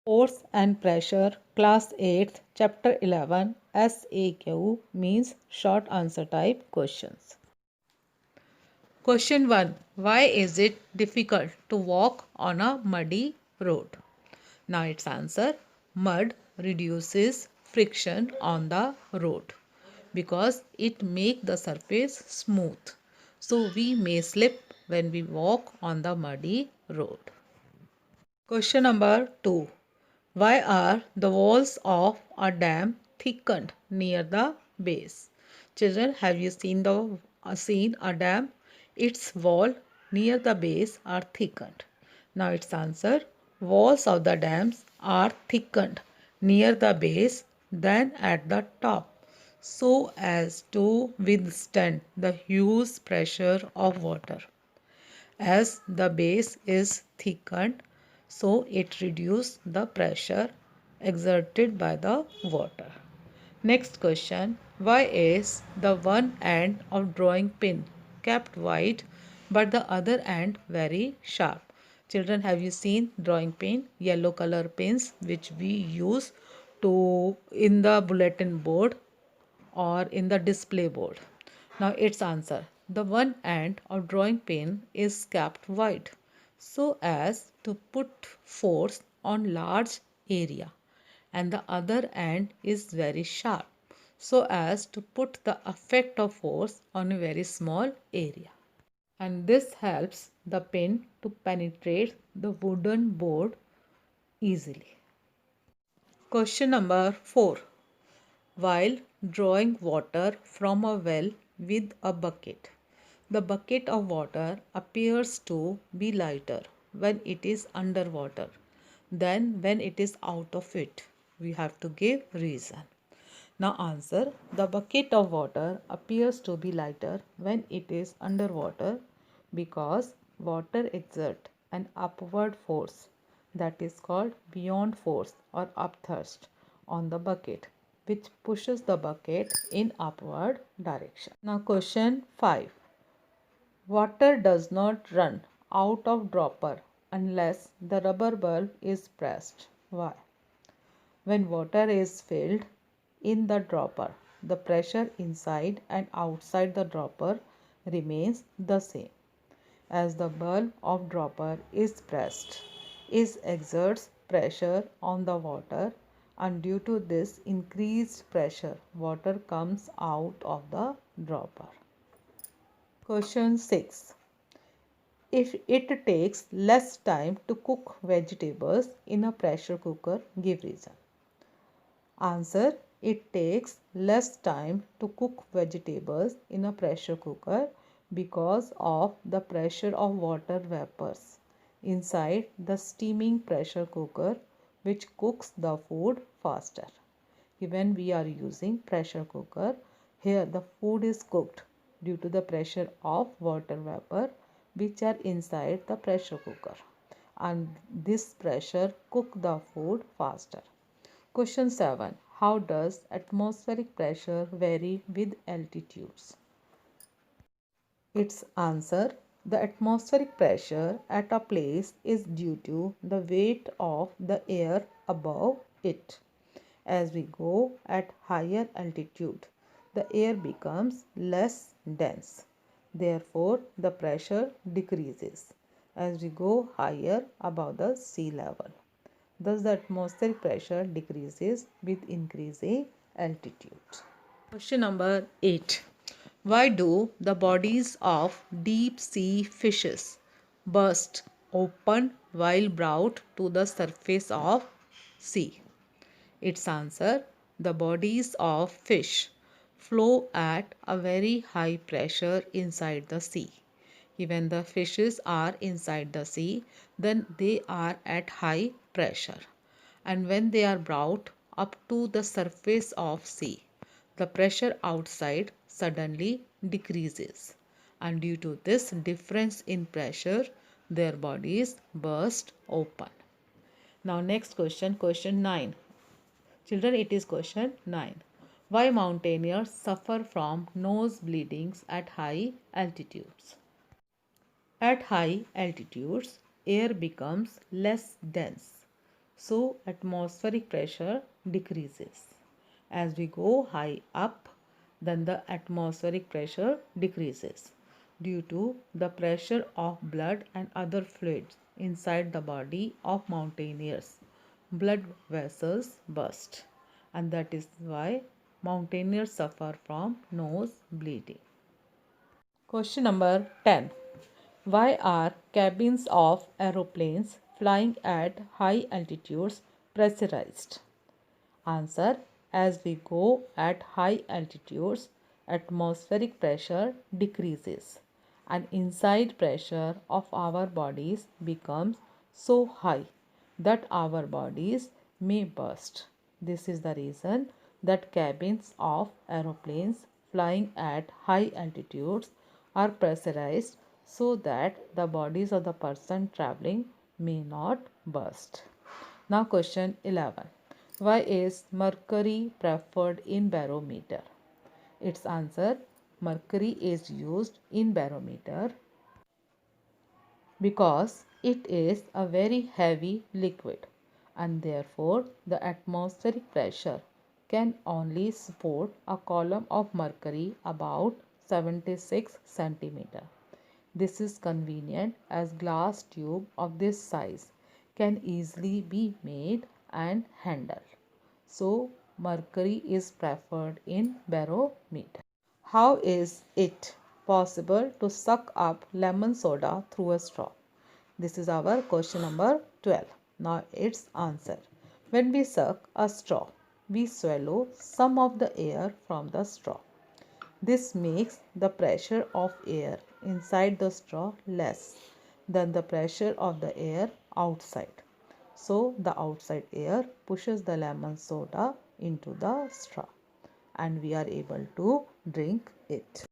Force and Pressure, Class 8, Chapter 11, SAQ means short answer type questions. Question 1. Why is it difficult to walk on a muddy road? Now its answer, mud reduces friction on the road because it makes the surface smooth. So we may slip when we walk on the muddy road. Question number 2. Why are the walls of a dam thickened near the base? Children, have you seen a dam? Its wall near the base are thickened. Now its answer, walls of the dams are thickened near the base than at the top so as to withstand the huge pressure of water. As the base is thickened, so it reduces the pressure exerted by the water. Next question. Why is the one end of drawing pin kept wide but the other end very sharp? Children, have you seen drawing pin? Yellow color pins which we use to in the bulletin board or in the display board. Now its answer. The one end of drawing pin is kept wide so as to put force on large area, and the other end is very sharp so as to put the effect of force on a very small area. And this helps the pin to penetrate the wooden board easily. Question number 4. While drawing water from a well with a bucket, the bucket of water appears to be lighter when it is underwater than when it is out of it. We have to give reason. Now answer, the bucket of water appears to be lighter when it is underwater because water exerts an upward force that is called beyond force or upthrust on the bucket, which pushes the bucket in upward direction. Now question 5. Water does not run out of dropper unless the rubber bulb is pressed. Why? When water is filled in the dropper, the pressure inside and outside the dropper remains the same. As the bulb of dropper is pressed, it exerts pressure on the water, and due to this increased pressure, water comes out of the dropper. Question 6. If it takes less time to cook vegetables in a pressure cooker, give reason. Answer, it takes less time to cook vegetables in a pressure cooker because of the pressure of water vapors inside the steaming pressure cooker, which cooks the food faster. When we are using pressure cooker, here the food is cooked due to the pressure of water vapor which are inside the pressure cooker, and this pressure cook the food faster. Question 7. How does atmospheric pressure vary with altitudes? Its answer, the atmospheric pressure at a place is due to the weight of the air above it. As we go at higher altitude, the air becomes less dense. Therefore, the pressure decreases as we go higher above the sea level. Thus, the atmospheric pressure decreases with increasing altitude. Question number 8. Why do the bodies of deep sea fishes burst open while brought to the surface of sea? Its answer, the bodies of fish flow at a very high pressure inside the sea. When the fishes are inside the sea, then they are at high pressure. And when they are brought up to the surface of sea, the pressure outside suddenly decreases. And due to this difference in pressure, their bodies burst open. Now next question, question 9. Children, it is question 9. Why mountaineers suffer from nose bleedings at high altitudes? At high altitudes, air becomes less dense. so atmospheric pressure decreases. As we go high up, then the atmospheric pressure decreases due to the pressure of blood and other fluids inside the body of mountaineers. Blood vessels burst, and that is why mountaineers suffer from nose bleeding. Question number 10. Why are cabins of aeroplanes flying at high altitudes pressurized? Answer. As we go at high altitudes, atmospheric pressure decreases and inside pressure of our bodies becomes so high that our bodies may burst. This is the reason that cabins of aeroplanes flying at high altitudes are pressurized so that the bodies of the person traveling may not burst. Now question 11. Why is mercury preferred in barometer? Its answer. Mercury is used in barometer because it is a very heavy liquid and therefore the atmospheric pressure can only support a column of mercury about 76 centimeter. This is convenient as glass tube of this size can easily be made and handled. So mercury is preferred in barometer. How is it possible to suck up lemon soda through a straw? This is our question number 12. Now its answer. When we suck a straw, we swallow some of the air from the straw. This makes the pressure of air inside the straw less than the pressure of the air outside. So the outside air pushes the lemon soda into the straw and we are able to drink it.